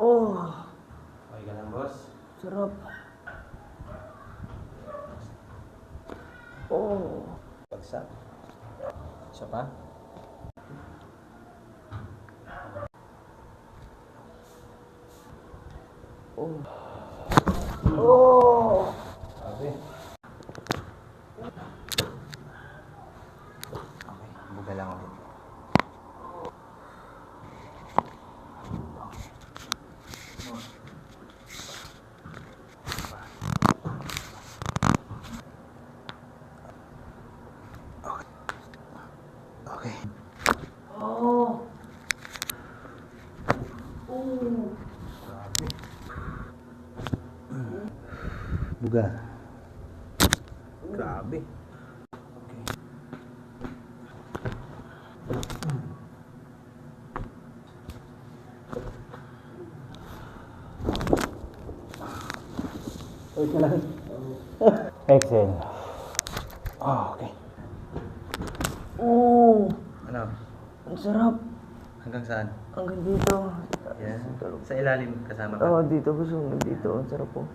Oh, Okay ka lang, boss? sarap. Oh. Bagsak. Isa pa? Oh. Oh. Okay. Okay, buga lang ulit. Okay. Oh. Oh. Buga. Grabe. Okay. Wait na lang. Exhale. Oh, okay. Oh. Ano? Ang sarap. Hanggang saan? Hanggang dito. Yan. Sa ilalim kasama ka? Oo, dito gusto. Hanggang dito. Ang sarap po.